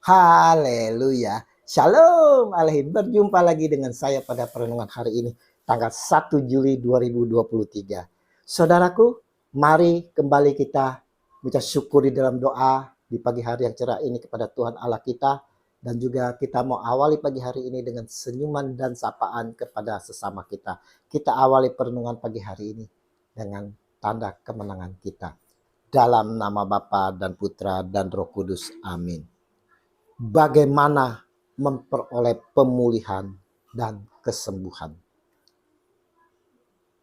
Haleluya. Shalom Alehim. Berjumpa lagi dengan saya pada perenungan hari ini, tanggal 1 Juli 2023. Saudaraku, mari kembali kita mengucap syukur di dalam doa di pagi hari yang cerah ini kepada Tuhan Allah kita. Dan juga kita mau awali pagi hari ini dengan senyuman dan sapaan kepada sesama kita. Kita awali perenungan pagi hari ini dengan tanda kemenangan kita. Dalam nama Bapa dan Putra dan Roh Kudus. Amin. Bagaimana memperoleh pemulihan dan kesembuhan.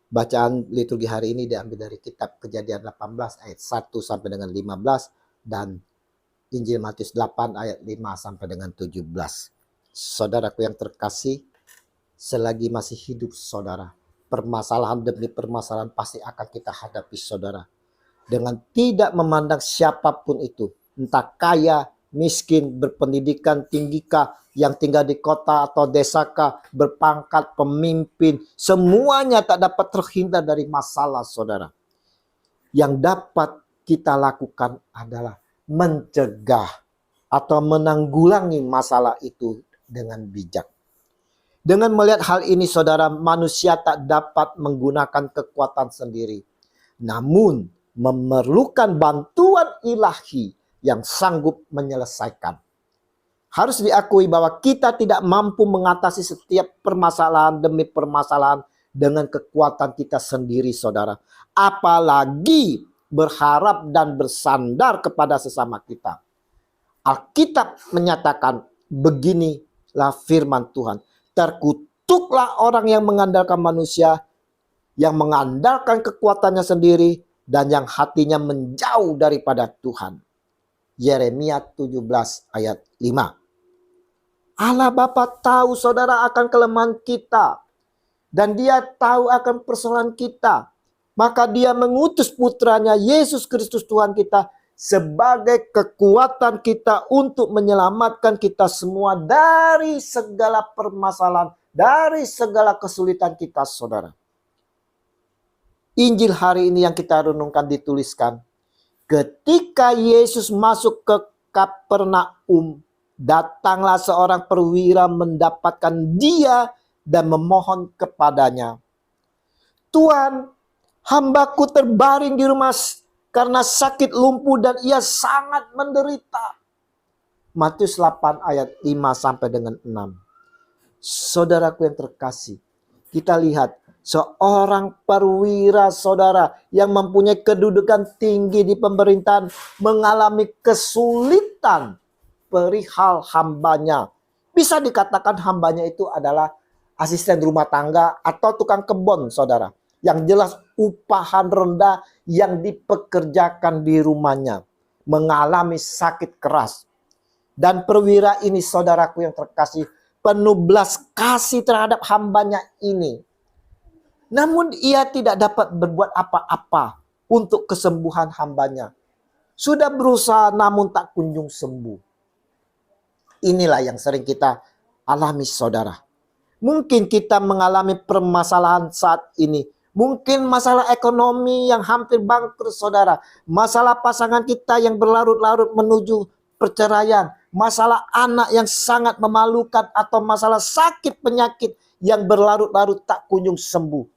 Bacaan liturgi hari ini diambil dari kitab Kejadian 18 ayat 1 sampai dengan 15 dan Injil Matius 8 ayat 5 sampai dengan 17. Saudaraku yang terkasih, selagi masih hidup saudara, permasalahan demi permasalahan pasti akan kita hadapi saudara. Dengan tidak memandang siapapun itu, entah kaya, miskin, berpendidikan tinggikah, yang tinggal di kota atau desakah, berpangkat, pemimpin, semuanya tak dapat terhindar dari masalah saudara. Yang dapat kita lakukan adalah mencegah atau menanggulangi masalah itu dengan bijak. Dengan melihat hal ini saudara, manusia tak dapat menggunakan kekuatan sendiri, namun memerlukan bantuan ilahi yang sanggup menyelesaikan. Harus diakui bahwa kita tidak mampu mengatasi setiap permasalahan demi permasalahan dengan kekuatan kita sendiri saudara. Apalagi berharap dan bersandar kepada sesama kita. Alkitab menyatakan beginilah firman Tuhan. Terkutuklah orang yang mengandalkan manusia, yang mengandalkan kekuatannya sendiri, dan yang hatinya menjauh daripada Tuhan. Yeremia 17 ayat 5. Allah Bapa tahu saudara akan kelemahan kita. Dan dia tahu akan persoalan kita. Maka dia mengutus putranya Yesus Kristus Tuhan kita sebagai kekuatan kita untuk menyelamatkan kita semua dari segala permasalahan, dari segala kesulitan kita saudara. Injil hari ini yang kita renungkan dituliskan, ketika Yesus masuk ke Kapernaum, datanglah seorang perwira mendapatkan dia dan memohon kepadanya, "Tuan, hambaku terbaring di rumah karena sakit lumpuh dan ia sangat menderita." Matius 8 ayat 5 sampai dengan 6. Saudaraku yang terkasih, kita lihat seorang perwira saudara yang mempunyai kedudukan tinggi di pemerintahan mengalami kesulitan perihal hambanya. Bisa dikatakan hambanya itu adalah asisten rumah tangga atau tukang kebun saudara. Yang jelas upahan rendah yang dipekerjakan di rumahnya. Mengalami sakit keras. Dan perwira ini saudaraku yang terkasih penuh belas kasih terhadap hambanya ini. Namun ia tidak dapat berbuat apa-apa untuk kesembuhan hambanya. Sudah berusaha namun tak kunjung sembuh. Inilah yang sering kita alami saudara. Mungkin kita mengalami permasalahan saat ini. Mungkin masalah ekonomi yang hampir bangkrut saudara. Masalah pasangan kita yang berlarut-larut menuju perceraian. Masalah anak yang sangat memalukan. Atau masalah sakit penyakit yang berlarut-larut tak kunjung sembuh.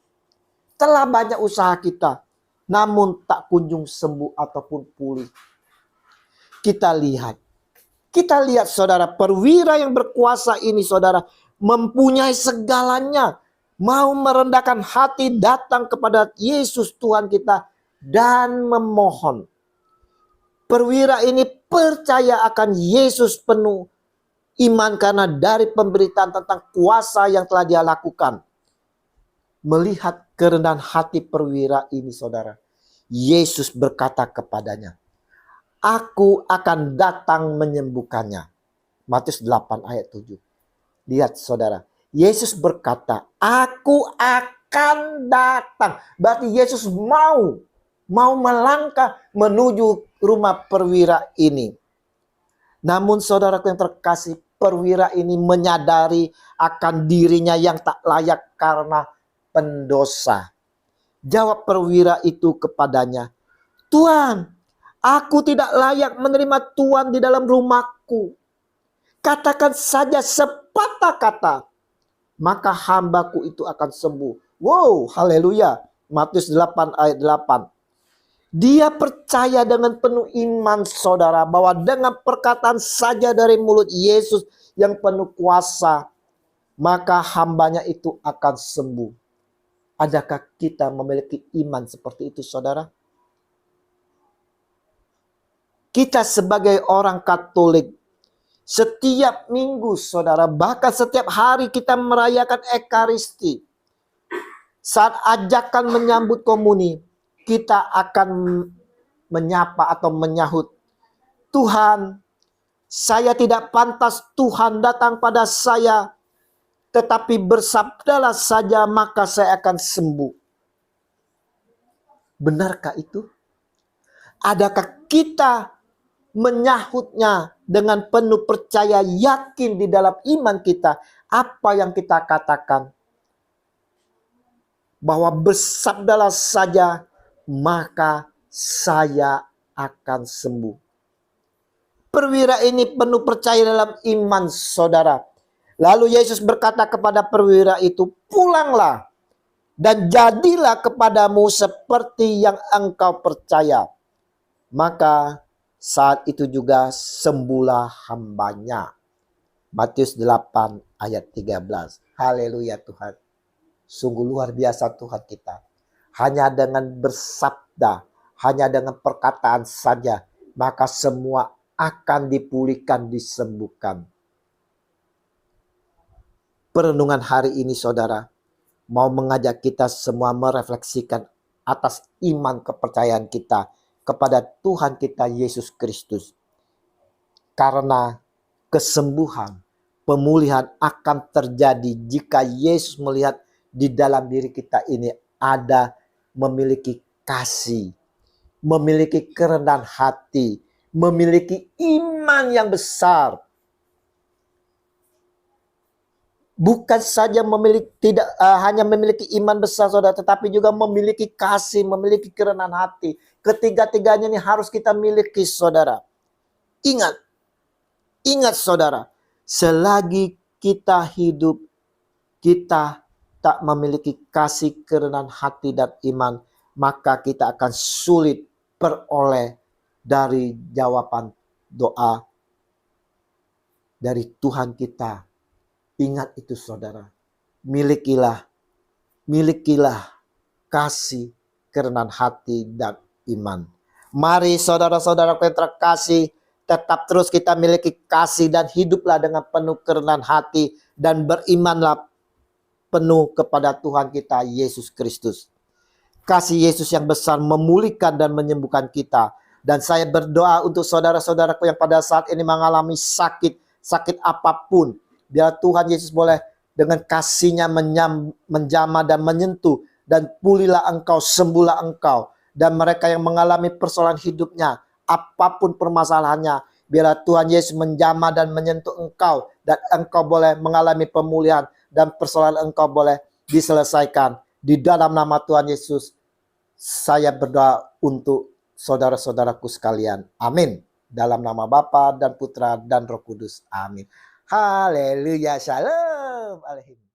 Telah banyak usaha kita, namun tak kunjung sembuh ataupun pulih. Kita lihat saudara, perwira yang berkuasa ini saudara, mempunyai segalanya. Mau merendahkan hati datang kepada Yesus Tuhan kita dan memohon. Perwira ini percaya akan Yesus penuh iman karena dari pemberitaan tentang kuasa yang telah dia lakukan. Melihat kerendahan hati perwira ini saudara, Yesus berkata kepadanya, "Aku akan datang menyembuhkannya." Matius 8 ayat 7. Lihat saudara, Yesus berkata, "Aku akan datang." Berarti Yesus mau melangkah menuju rumah perwira ini. Namun saudaraku yang terkasih, perwira ini menyadari akan dirinya yang tak layak karena pendosa. Jawab perwira itu kepadanya, "Tuan, aku tidak layak menerima Tuan di dalam rumahku. katakan saja sepatah kata, maka hambaku itu akan sembuh. Wow, haleluya. Matius 8 ayat 8. Dia percaya dengan penuh iman saudara, bahwa dengan perkataan saja dari mulut Yesus yang penuh kuasa, maka hambanya itu akan sembuh. Adakah kita memiliki iman seperti itu saudara? Kita sebagai orang Katolik, setiap minggu saudara, bahkan setiap hari kita merayakan Ekaristi. Saat ajakan menyambut komuni, kita akan menyapa atau menyahut, Tuhan, saya tidak pantas Tuhan datang pada saya, tetapi bersabdalah saja maka saya akan sembuh. Benarkah itu? Adakah kita menyahutnya dengan penuh percaya, yakin di dalam iman kita, apa yang kita katakan? Bahwa bersabdalah saja, maka saya akan sembuh. Perwira ini penuh percaya dalam iman saudara. Lalu Yesus berkata kepada perwira itu, pulanglah dan jadilah kepadamu seperti yang engkau percaya. Maka saat itu juga sembuhlah hambanya. Matius 8 ayat 13. Haleluya Tuhan. Sungguh luar biasa Tuhan kita. Hanya dengan bersabda, hanya dengan perkataan saja, maka semua akan dipulihkan, disembuhkan. Perenungan hari ini saudara, mau mengajak kita semua merefleksikan atas iman kepercayaan kita kepada Tuhan kita Yesus Kristus. Karena kesembuhan, pemulihan akan terjadi jika Yesus melihat di dalam diri kita ini ada memiliki kasih, memiliki kerendahan hati, memiliki iman yang besar. Bukan saja hanya memiliki iman besar saudara, tetapi juga memiliki kasih, memiliki kerendahan hati. Ketiga-tiganya ini harus kita miliki saudara. Ingat saudara, selagi kita hidup, kita tak memiliki kasih, kerendahan hati dan iman, maka kita akan sulit peroleh dari jawaban doa dari Tuhan kita. Ingat itu saudara, milikilah kasih, kerendahan hati dan iman. Mari saudara-saudara yang terkasih, tetap terus kita miliki kasih dan hiduplah dengan penuh kerendahan hati dan berimanlah penuh kepada Tuhan kita Yesus Kristus. Kasih Yesus yang besar memulihkan dan menyembuhkan kita. Dan saya berdoa untuk saudara-saudaraku yang pada saat ini mengalami sakit apapun. Biar Tuhan Yesus boleh dengan kasih-Nya menjamah dan menyentuh. Dan pulihlah engkau, sembuhlah engkau. Dan mereka yang mengalami persoalan hidupnya, apapun permasalahannya, biarlah Tuhan Yesus menjamah dan menyentuh engkau. Dan engkau boleh mengalami pemulihan. Dan persoalan engkau boleh diselesaikan. Di dalam nama Tuhan Yesus, saya berdoa untuk saudara-saudaraku sekalian. Amin. Dalam nama Bapa dan Putra dan Roh Kudus. Amin. Haleluya. Shalom. Alaikum.